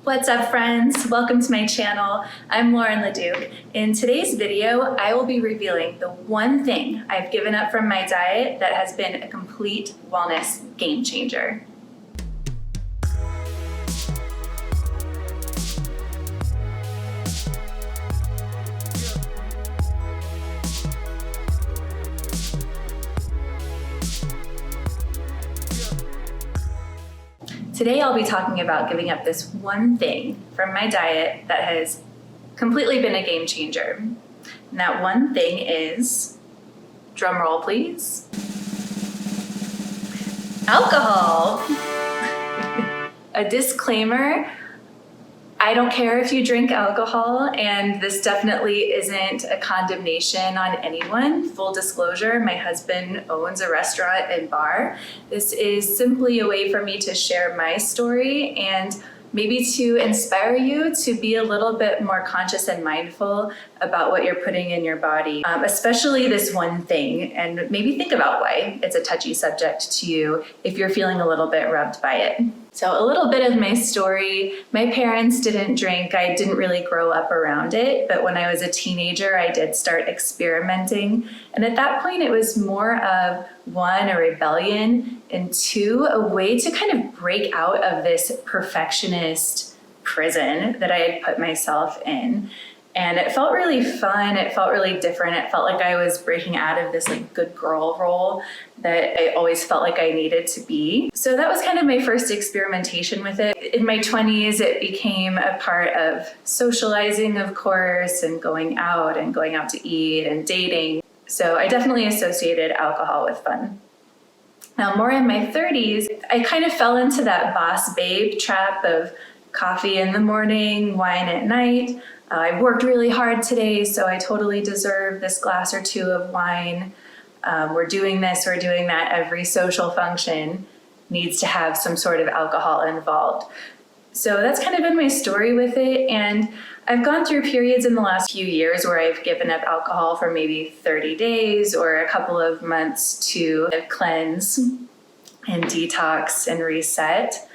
What's up, friends? Welcome to my channel. I'm Lauren LeDuc. In today's video, I will be revealing the one thing I've given up from my diet that has been a complete wellness game changer. Today I'll be talking about giving up this one thing from my diet that has completely been a game changer. And that one thing is, drum roll please, alcohol. A disclaimer, I don't care if you drink alcohol, and this definitely isn't a condemnation on anyone. Full disclosure, my husband owns a restaurant and bar. This is simply a way for me to share my story and maybe to inspire you to be a little bit more conscious and mindful about what you're putting in your body, especially this one thing, and maybe think about why it's a touchy subject to you if you're feeling a little bit rubbed by it. So a little bit of my story. My parents didn't drink. I didn't really grow up around it, but when I was a teenager, I did start experimenting. And at that point, it was more of one, a rebellion, and two, a way to kind of break out of this perfectionist prison that I had put myself in. And it felt really fun. It felt really different. It felt like I was breaking out of this like good girl role that I always felt like I needed to be. So that was kind of my first experimentation with it. In my 20s, it became a part of socializing, of course, and going out to eat and dating. So I definitely associated alcohol with fun. Now, more in my 30s, I kind of fell into that boss babe trap of coffee in the morning, wine at night. I worked really hard today, so I totally deserve this glass or two of wine. We're doing this, we're doing that. Every social function needs to have some sort of alcohol involved. So that's kind of been my story with it. And I've gone through periods in the last few years where I've given up alcohol for maybe 30 days or a couple of months to cleanse and detox and reset.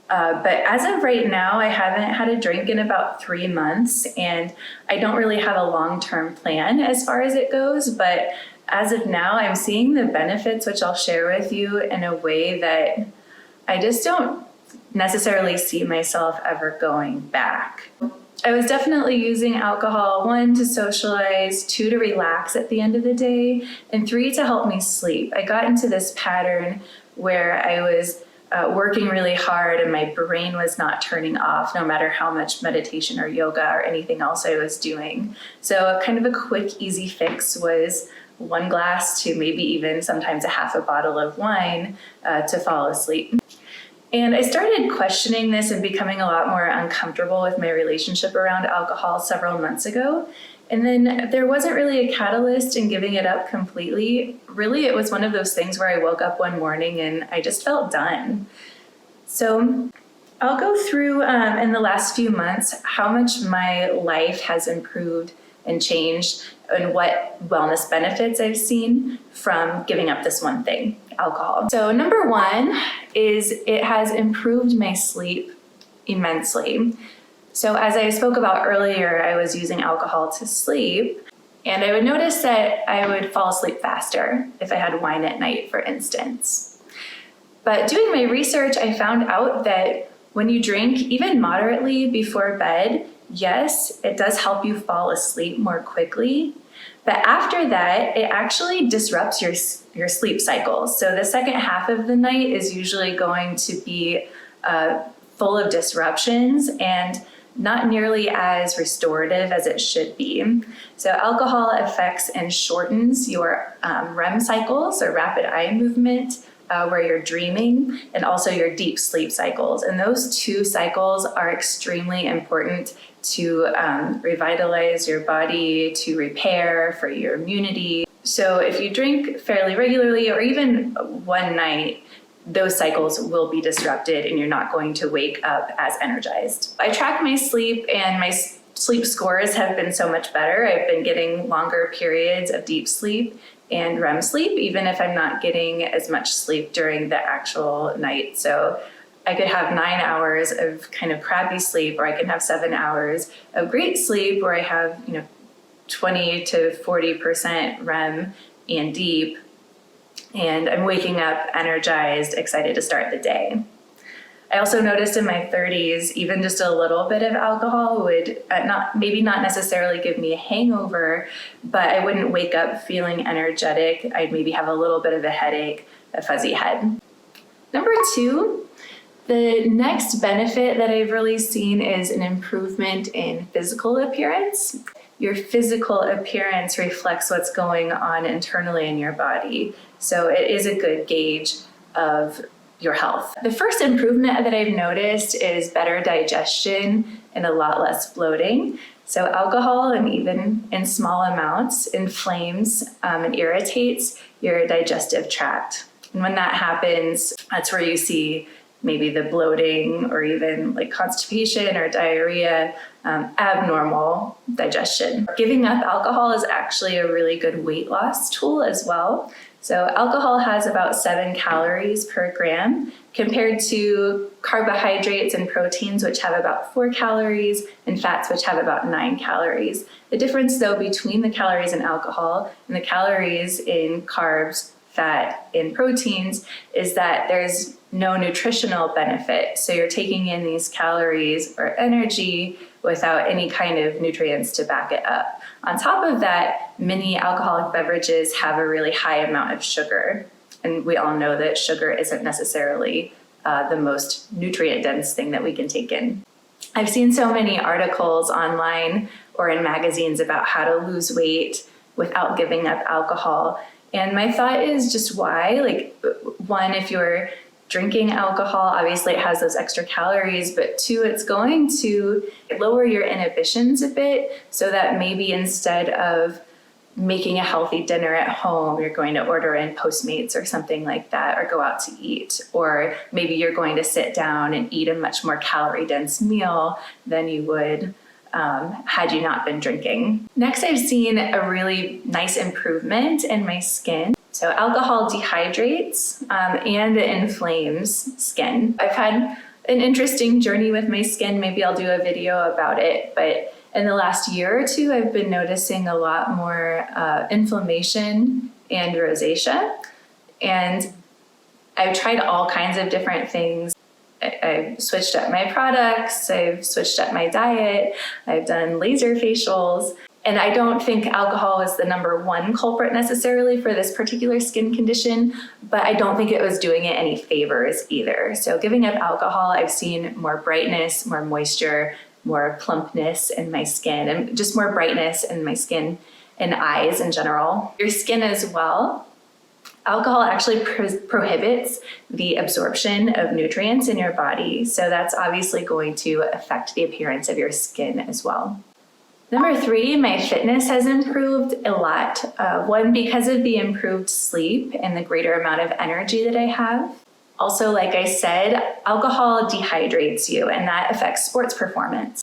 But as of right now, I haven't had a drink in about 3 months, and I don't really have a long-term plan as far as it goes. But as of now, I'm seeing the benefits, which I'll share with you in a way that I just don't necessarily see myself ever going back. I was definitely using alcohol, 1, to socialize, 2, to relax at the end of the day, and 3, to help me sleep. I got into this pattern where I was working really hard and my brain was not turning off no matter how much meditation or yoga or anything else I was doing. So kind of a quick, easy fix was 1 glass to maybe even sometimes a half a bottle of wine to fall asleep. And I started questioning this and becoming a lot more uncomfortable with my relationship around alcohol several months ago. And then there wasn't really a catalyst in giving it up completely. Really, it was one of those things where I woke up one morning and I just felt done. So I'll go through in the last few months how much my life has improved and changed and what wellness benefits I've seen from giving up this one thing, alcohol. So number 1 is it has improved my sleep immensely. So as I spoke about earlier, I was using alcohol to sleep, and I would notice that I would fall asleep faster if I had wine at night, for instance. But doing my research, I found out that when you drink, even moderately before bed, yes, it does help you fall asleep more quickly. But after that, it actually disrupts your sleep cycle. So the second half of the night is usually going to be full of disruptions and not nearly as restorative as it should be. So alcohol affects and shortens your REM cycles, or rapid eye movement, where you're dreaming, and also your deep sleep cycles. And those 2 cycles are extremely important to revitalize your body, to repair, for your immunity. So if you drink fairly regularly, or even one night, those cycles will be disrupted and you're not going to wake up as energized. I track my sleep, and my sleep scores have been so much better. I've been getting longer periods of deep sleep and REM sleep, even if I'm not getting as much sleep during the actual night. So I could have 9 hours of kind of crappy sleep, or I can have 7 hours of great sleep where I have, 20 to 40% REM and deep, and I'm waking up energized, excited to start the day. I also noticed in my 30s, even just a little bit of alcohol would not necessarily give me a hangover, but I wouldn't wake up feeling energetic. I'd maybe have a little bit of a headache, a fuzzy head. Number 2, the next benefit that I've really seen is an improvement in physical appearance. Your physical appearance reflects what's going on internally in your body, so it is a good gauge of your health. The first improvement that I've noticed is better digestion and a lot less bloating. So alcohol, and even in small amounts, inflames and irritates your digestive tract. And when that happens, that's where you see maybe the bloating or even like constipation or diarrhea, abnormal digestion. Giving up alcohol is actually a really good weight loss tool as well. So alcohol has about 7 calories per gram compared to carbohydrates and proteins, which have about 4 calories, and fats, which have about 9 calories. The difference though between the calories in alcohol and the calories in carbs, fat, and proteins is that there's no nutritional benefit. So you're taking in these calories or energy without any kind of nutrients to back it up. On top of that, many alcoholic beverages have a really high amount of sugar. And we all know that sugar isn't necessarily the most nutrient-dense thing that we can take in. I've seen so many articles online or in magazines about how to lose weight without giving up alcohol. And my thought is just why? Like, one, if you're drinking alcohol, obviously it has those extra calories, but 2, it's going to lower your inhibitions a bit, so that maybe instead of making a healthy dinner at home, you're going to order in Postmates or something like that, or go out to eat. Or maybe you're going to sit down and eat a much more calorie-dense meal than you would had you not been drinking. Next, I've seen a really nice improvement in my skin. So alcohol dehydrates and it inflames skin. I've had an interesting journey with my skin. Maybe I'll do a video about it, but in the last year or 2, I've been noticing a lot more inflammation and rosacea. And I've tried all kinds of different things. I've switched up my products, I've switched up my diet, I've done laser facials, and I don't think alcohol is the number 1 culprit necessarily for this particular skin condition, but I don't think it was doing it any favors either. So giving up alcohol, I've seen more brightness, more moisture, more plumpness in my skin, and just more brightness in my skin and eyes in general. Your skin as well. Alcohol actually prohibits the absorption of nutrients in your body, so that's obviously going to affect the appearance of your skin as well. Number 3, my fitness has improved a lot. 1, because of the improved sleep and the greater amount of energy that I have. Also, like I said, alcohol dehydrates you, and that affects sports performance.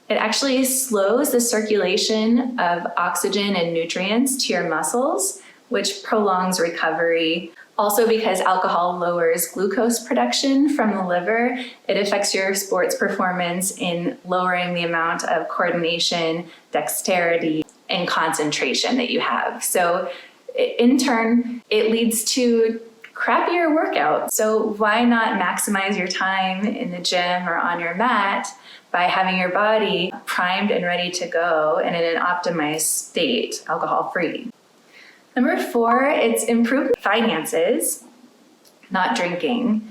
It actually slows the circulation of oxygen and nutrients to your muscles, which prolongs recovery. Also, because alcohol lowers glucose production from the liver, it affects your sports performance in lowering the amount of coordination, dexterity, and concentration that you have. So in turn, it leads to crappier workouts. So why not maximize your time in the gym or on your mat by having your body primed and ready to go and in an optimized state, alcohol-free? Number 4, it's improved finances, not drinking,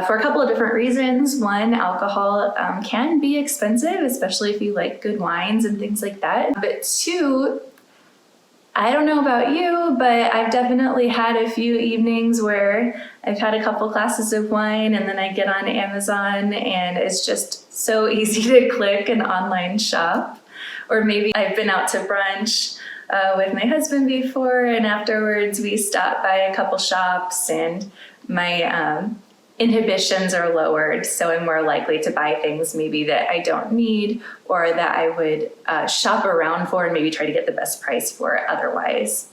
for a couple of different reasons. 1, alcohol can be expensive, especially if you like good wines and things like that. But 2, I don't know about you, but I've definitely had a few evenings where I've had a couple glasses of wine and then I get on Amazon and it's just so easy to click and online shop. Or maybe I've been out to brunch with my husband before, and afterwards we stopped by a couple shops and my inhibitions are lowered, so I'm more likely to buy things maybe that I don't need or that I would shop around for and maybe try to get the best price for otherwise.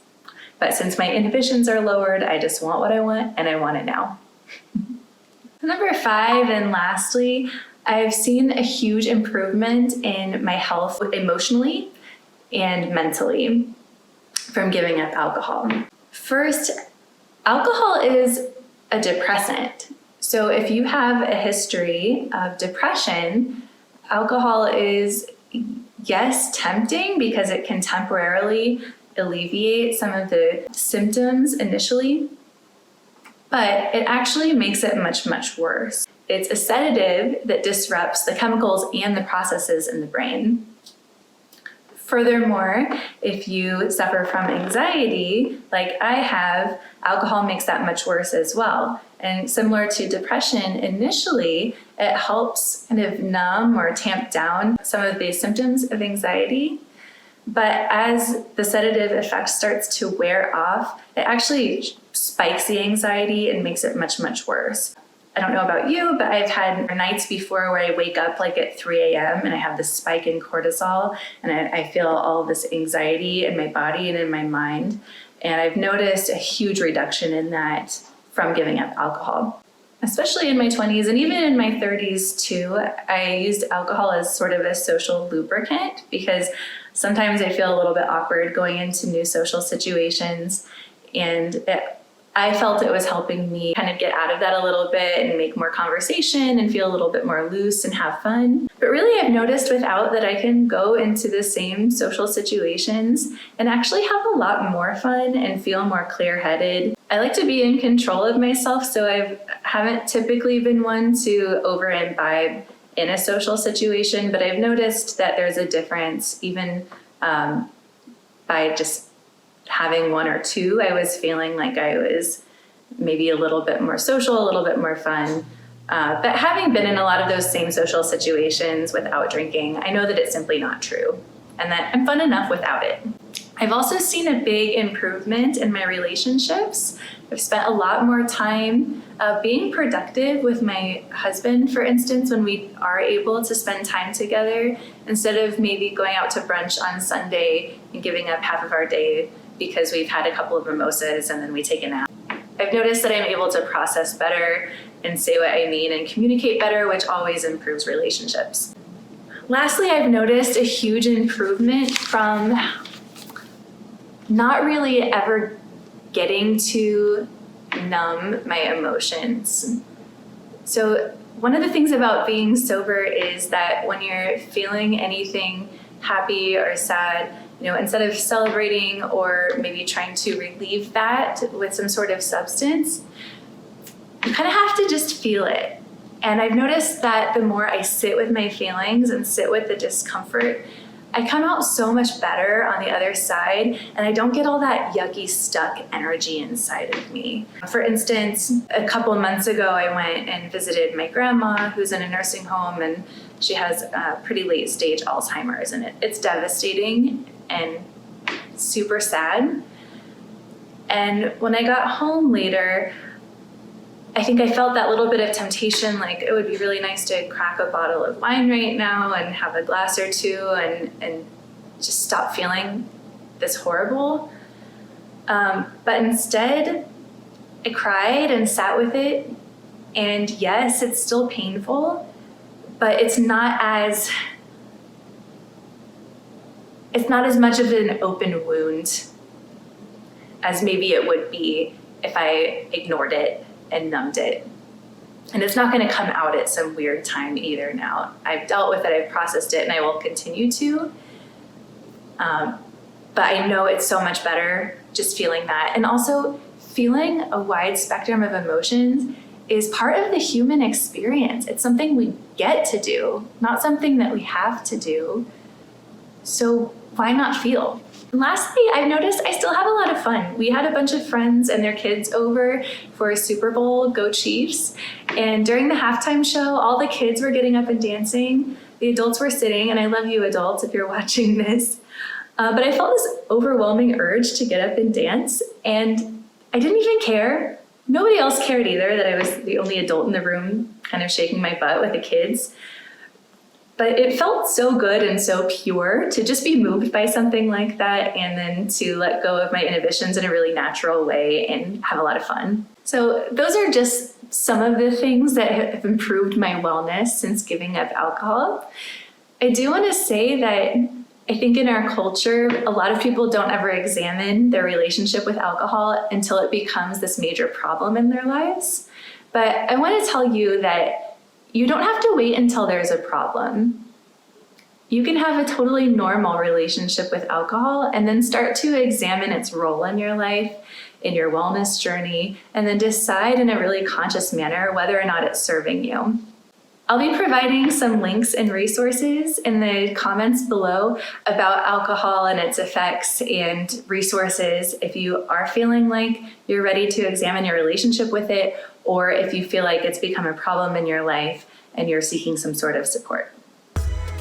But since my inhibitions are lowered, I just want what I want and I want it now. Number 5, and lastly, I've seen a huge improvement in my health emotionally and mentally from giving up alcohol. First, alcohol is a depressant. So if you have a history of depression, alcohol is, yes, tempting because it can temporarily alleviate some of the symptoms initially, but it actually makes it much, much worse. It's a sedative that disrupts the chemicals and the processes in the brain. Furthermore, if you suffer from anxiety, like I have, alcohol makes that much worse as well. And similar to depression, initially, it helps kind of numb or tamp down some of the symptoms of anxiety. But as the sedative effect starts to wear off, it actually spikes the anxiety and makes it much, much worse. I don't know about you, but I've had nights before where I wake up like at 3 a.m. and I have this spike in cortisol and I feel all this anxiety in my body and in my mind. And I've noticed a huge reduction in that from giving up alcohol, especially in my 20s and even in my 30s too. I used alcohol as sort of a social lubricant because sometimes I feel a little bit awkward going into new social situations, and I felt it was helping me kind of get out of that a little bit and make more conversation and feel a little bit more loose and have fun. But really, I've noticed without that I can go into the same social situations and actually have a lot more fun and feel more clear-headed. I like to be in control of myself, so I haven't typically been one to over imbibe in a social situation, but I've noticed that there's a difference even by just having 1 or 2. I was feeling like I was maybe a little bit more social, a little bit more fun. But having been in a lot of those same social situations without drinking, I know that it's simply not true and that I'm fun enough without it. I've also seen a big improvement in my relationships. I've spent a lot more time being productive with my husband, for instance, when we are able to spend time together, instead of maybe going out to brunch on Sunday and giving up half of our day because we've had a couple of mimosas and then we take a nap. I've noticed that I'm able to process better and say what I mean and communicate better, which always improves relationships. Lastly, I've noticed a huge improvement from not really ever getting to numb my emotions. So one of the things about being sober is that when you're feeling anything happy or sad, instead of celebrating or maybe trying to relieve that with some sort of substance, you kind of have to just feel it. And I've noticed that the more I sit with my feelings and sit with the discomfort, I come out so much better on the other side, and I don't get all that yucky, stuck energy inside of me. For instance, a couple of months ago, I went and visited my grandma, who's in a nursing home, and she has pretty late stage Alzheimer's, and it's devastating and super sad. And when I got home later, I think I felt that little bit of temptation, like it would be really nice to crack a bottle of wine right now and have a glass or two and just stop feeling this horrible. But instead, I cried and sat with it. And yes, it's still painful, but it's not as much of an open wound as maybe it would be if I ignored it and numbed it. And it's not going to come out at some weird time either now. I've dealt with it, I've processed it, and I will continue to. But I know it's so much better just feeling that. And also, feeling a wide spectrum of emotions is part of the human experience. It's something we get to do, not something that we have to do. So why not feel? And lastly, I've noticed I still have a lot of fun. We had a bunch of friends and their kids over for a Super Bowl, Go Chiefs. And during the halftime show, all the kids were getting up and dancing. The adults were sitting, and I love you adults if you're watching this. But I felt this overwhelming urge to get up and dance, and I didn't even care. Nobody else cared either that I was the only adult in the room kind of shaking my butt with the kids. But it felt so good and so pure to just be moved by something like that, and then to let go of my inhibitions in a really natural way and have a lot of fun. So those are just some of the things that have improved my wellness since giving up alcohol. I do want to say that I think in our culture, a lot of people don't ever examine their relationship with alcohol until it becomes this major problem in their lives. But I want to tell you that you don't have to wait until there's a problem. You can have a totally normal relationship with alcohol and then start to examine its role in your life, in your wellness journey, and then decide in a really conscious manner whether or not it's serving you. I'll be providing some links and resources in the comments below about alcohol and its effects and resources if you are feeling like you're ready to examine your relationship with it, or if you feel like it's become a problem in your life and you're seeking some sort of support.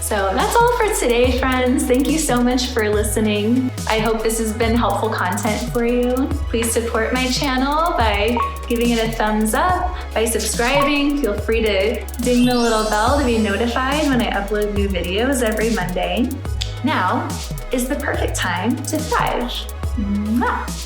So that's all for today, friends. Thank you so much for listening. I hope this has been helpful content for you. Please support my channel by giving it a thumbs up, by subscribing. Feel free to ding the little bell to be notified when I upload new videos every Monday. Now is the perfect time to thrive. Mwah!